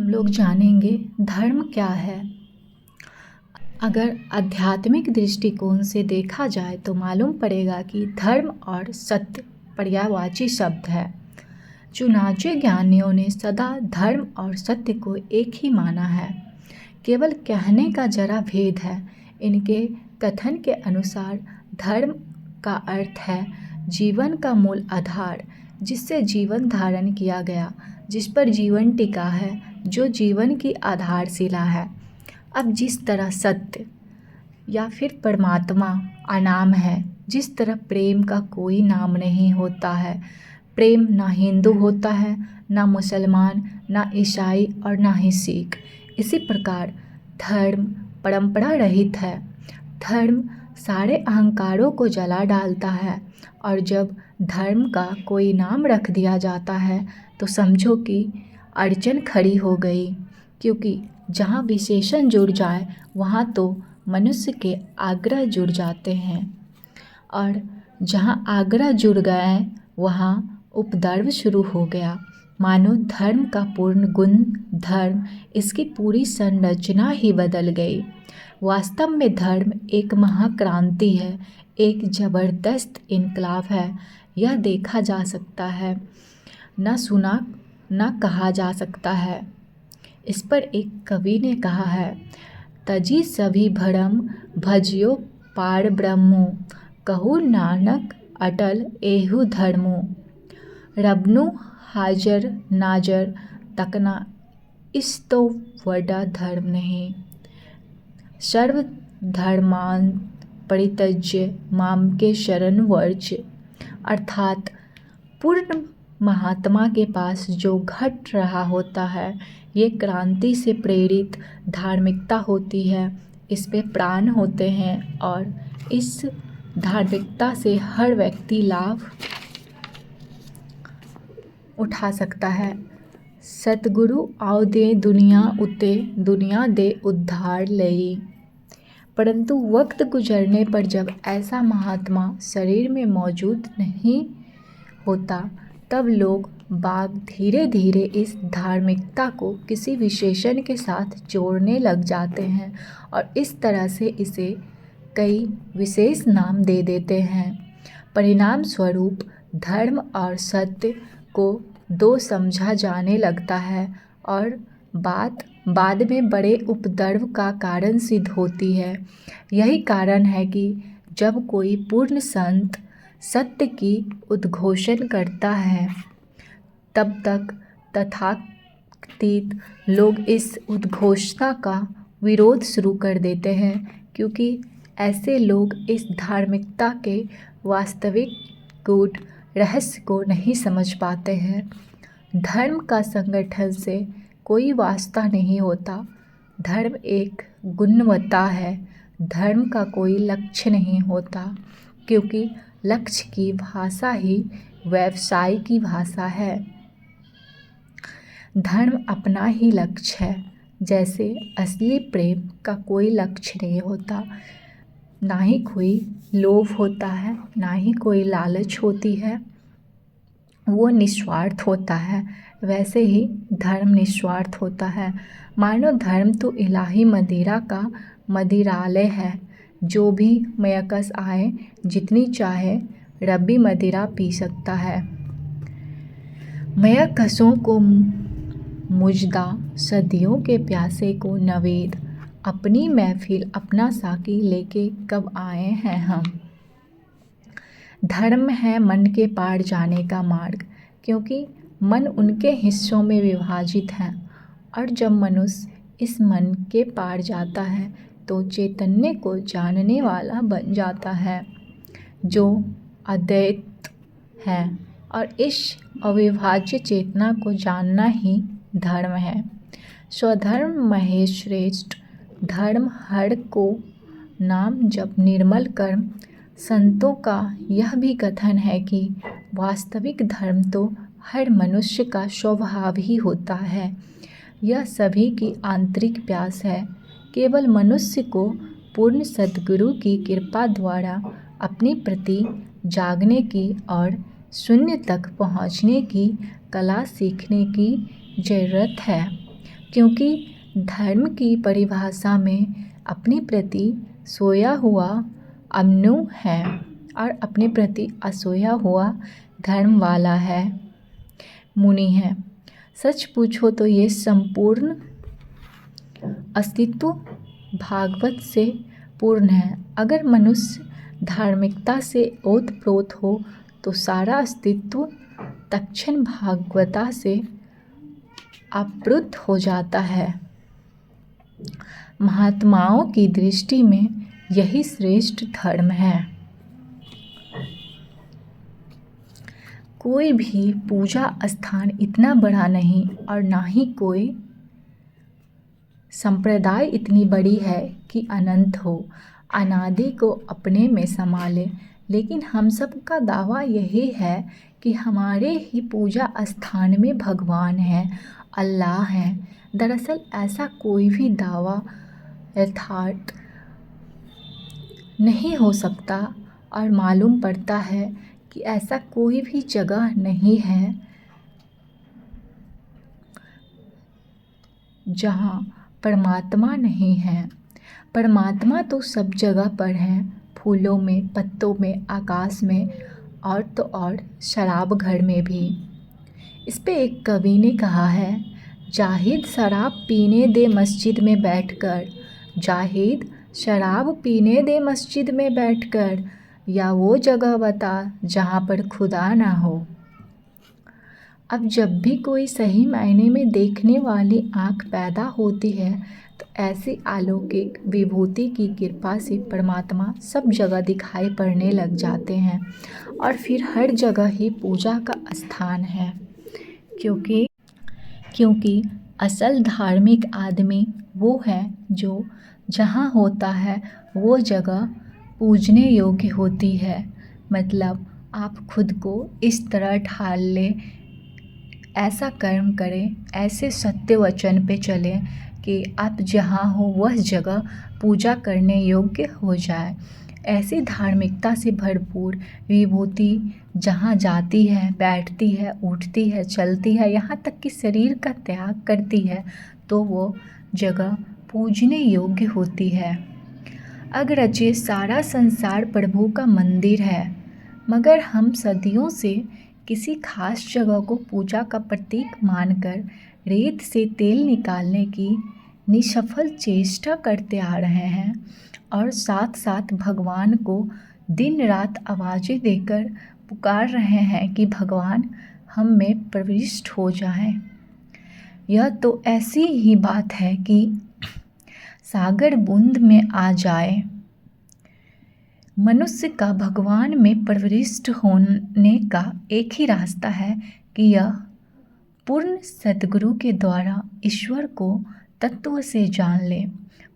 हम लोग जानेंगे धर्म क्या है। अगर आध्यात्मिक दृष्टिकोण से देखा जाए तो मालूम पड़ेगा कि धर्म और सत्य पर्यायवाची शब्द है। चुनाचे ज्ञानियों ने सदा धर्म और सत्य को एक ही माना है, केवल कहने का जरा भेद है। इनके कथन के अनुसार धर्म का अर्थ है जीवन का मूल आधार, जिससे जीवन धारण किया गया, जिस पर जीवन टिका है, जो जीवन की आधारशिला है। अब जिस तरह सत्य या फिर परमात्मा अनाम है, जिस तरह प्रेम का कोई नाम नहीं होता है। प्रेम ना हिंदू होता है, ना मुसलमान, ना ईसाई और ना ही सिख। इसी प्रकार धर्म परंपरा रहित है। धर्म सारे अहंकारों को जला डालता है, और जब धर्म का कोई नाम रख दिया जाता है तो समझो कि अड़चन खड़ी हो गई, क्योंकि जहाँ विशेषण जुड़ जाए वहाँ तो मनुष्य के आग्रह जुड़ जाते हैं, और जहाँ आग्रह जुड़ गए वहाँ उपद्रव शुरू हो गया। मानो धर्म का पूर्ण गुण धर्म, इसकी पूरी संरचना ही बदल गई। वास्तव में धर्म एक महाक्रांति है, एक ज़बरदस्त इनकलाब है। यह देखा जा सकता है, न सुना न कहा जा सकता है। इस पर एक कवि ने कहा है, तजी सभी भरम भजियो पार ब्रह्मो, कहू नानक अटल एहु धर्मो। रबनु हाजर नाजर तकना, इस तो वडा धर्म नहीं। सर्व धर्मान परित्यज्य माम के शरण वर्ज। अर्थात पूर्ण महात्मा के पास जो घट रहा होता है, ये क्रांति से प्रेरित धार्मिकता होती है। इस पे प्राण होते हैं, और इस धार्मिकता से हर व्यक्ति लाभ उठा सकता है। सतगुरु आओ दे दुनिया उते, दुनिया दे उद्धार लई। परंतु वक्त गुजरने पर जब ऐसा महात्मा शरीर में मौजूद नहीं होता, तब लोग बाग धीरे धीरे इस धार्मिकता को किसी विशेषण के साथ जोड़ने लग जाते हैं, और इस तरह से इसे कई विशेष नाम दे देते हैं। परिणाम स्वरूप धर्म और सत्य को दो समझा जाने लगता है, और बात बाद में बड़े उपद्रव का कारण सिद्ध होती है। यही कारण है कि जब कोई पूर्ण संत सत्य की उद्घोषण करता है, तब तक तथाकथित लोग इस उद्घोषणा का विरोध शुरू कर देते हैं, क्योंकि ऐसे लोग इस धार्मिकता के वास्तविक गूढ़ रहस्य को नहीं समझ पाते हैं। धर्म का संगठन से कोई वास्ता नहीं होता। धर्म एक गुणवत्ता है। धर्म का कोई लक्ष्य नहीं होता, क्योंकि लक्ष्य की भाषा ही व्यवसाय की भाषा है। धर्म अपना ही लक्ष्य है। जैसे असली प्रेम का कोई लक्ष्य नहीं होता, ना ही कोई लोभ होता है, ना ही कोई लालच होती है, वो निस्वार्थ होता है। वैसे ही धर्म निस्वार्थ होता है। मानो धर्म तो इलाही मदिरा का मदिरालय है। जो भी मयकस आए, जितनी चाहे रब्बी मदिरा पी सकता है। मयकसों को मुजदा, सदियों के प्यासे को नवेद, अपनी महफिल अपना साकी लेके कब आए हैं हम। धर्म है मन के पार जाने का मार्ग, क्योंकि मन उनके हिस्सों में विभाजित है, और जब मनुष्य इस मन के पार जाता है तो चैतन्य को जानने वाला बन जाता है, जो अद्वैत है। और इस अविभाज्य चेतना को जानना ही धर्म है। स्वधर्म महेश श्रेष्ठ, धर्म हर को नाम जप निर्मल कर्म। संतों का यह भी कथन है कि वास्तविक धर्म तो हर मनुष्य का स्वभाव ही होता है। यह सभी की आंतरिक प्यास है। केवल मनुष्य को पूर्ण सद्गुरु की कृपा द्वारा अपने प्रति जागने की और शून्य तक पहुँचने की कला सीखने की ज़रूरत है। क्योंकि धर्म की परिभाषा में अपने प्रति सोया हुआ अमनु है और अपने प्रति असोया हुआ धर्म वाला है, मुनि है। सच पूछो तो ये संपूर्ण अस्तित्व भागवत से पूर्ण है। अगर मनुष्य धार्मिकता से ओतप्रोत हो तो सारा अस्तित्व तत्क्षण भागवता से आवृत हो जाता है। महात्माओं की दृष्टि में यही श्रेष्ठ धर्म है। कोई भी पूजा स्थान इतना बड़ा नहीं और ना ही कोई संप्रदाय इतनी बड़ी है कि अनंत हो, अनादि को अपने में समा ले। लेकिन हम सब का दावा यही है कि हमारे ही पूजा स्थान में भगवान है, अल्लाह है। दरअसल ऐसा कोई भी दावा यथार्थ नहीं हो सकता और मालूम पड़ता है कि ऐसा कोई भी जगह नहीं है जहाँ परमात्मा नहीं है। परमात्मा तो सब जगह पर है, फूलों में, पत्तों में, आकाश में और तो और शराब घर में भी। इस पे एक कवि ने कहा है, जाहिद शराब पीने दे मस्जिद में बैठकर, जाहिद शराब पीने दे मस्जिद में बैठकर, या वो जगह बता जहाँ पर खुदा ना हो। अब जब भी कोई सही मायने में देखने वाली आँख पैदा होती है तो ऐसी अलौकिक विभूति की कृपा से परमात्मा सब जगह दिखाई पड़ने लग जाते हैं और फिर हर जगह ही पूजा का स्थान है। क्योंकि असल धार्मिक आदमी वो है जो जहाँ होता है वो जगह पूजने योग्य होती है। मतलब आप खुद को इस तरह ढाल लें, ऐसा कर्म करें, ऐसे सत्य वचन पे चलें कि आप जहाँ हो वह जगह पूजा करने योग्य हो जाए। ऐसी धार्मिकता से भरपूर विभूति जहाँ जाती है, बैठती है, उठती है, चलती है, यहाँ तक कि शरीर का त्याग करती है, तो वो जगह पूजने योग्य होती है। अगरचे सारा संसार प्रभु का मंदिर है, मगर हम सदियों से किसी खास जगह को पूजा का प्रतीक मानकर रेत से तेल निकालने की निष्फल चेष्टा करते आ रहे हैं और साथ साथ भगवान को दिन रात आवाज़ें देकर पुकार रहे हैं कि भगवान हम में प्रविष्ट हो जाएं। यह तो ऐसी ही बात है कि सागर बूंद में आ जाए। मनुष्य का भगवान में प्रविष्ट होने का एक ही रास्ता है कि यह पूर्ण सद्गुरु के द्वारा ईश्वर को तत्व से जान ले।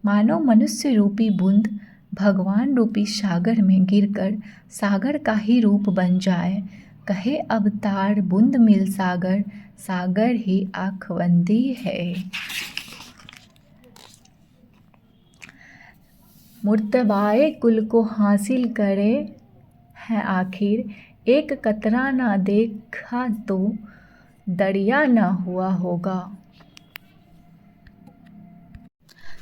मानो मनुष्य रूपी बूंद भगवान रूपी सागर में गिरकर सागर का ही रूप बन जाए। कहे अवतार बूंद मिल सागर, सागर ही आँखबंदी है। मुर्तबाए कुल को हासिल करे हैं आखिर, एक कतरा ना देखा तो दरिया ना हुआ होगा।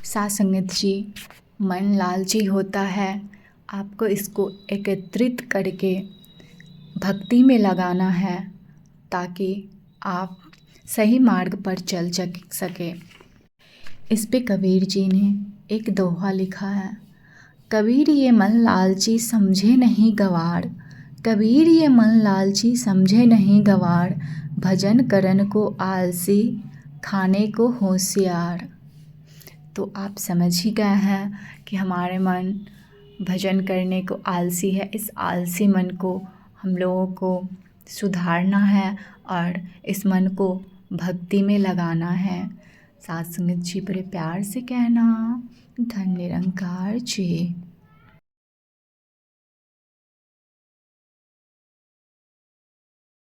साथ संगत जी, मन लालची होता है, आपको इसको एकत्रित करके भक्ति में लगाना है ताकि आप सही मार्ग पर चल सके। इस पे कबीर जी ने एक दोहा लिखा है, कबीर ये मन लालची समझे नहीं गवार, कबीर ये मन लालची समझे नहीं गवार, भजन करन को आलसी खाने को होशियार। तो आप समझ ही गए हैं कि हमारे मन भजन करने को आलसी है। इस आलसी मन को हम लोगों को सुधारना है और इस मन को भक्ति में लगाना है। साथ संगत जी बड़े प्यार से कहना, धन निरंकार जी।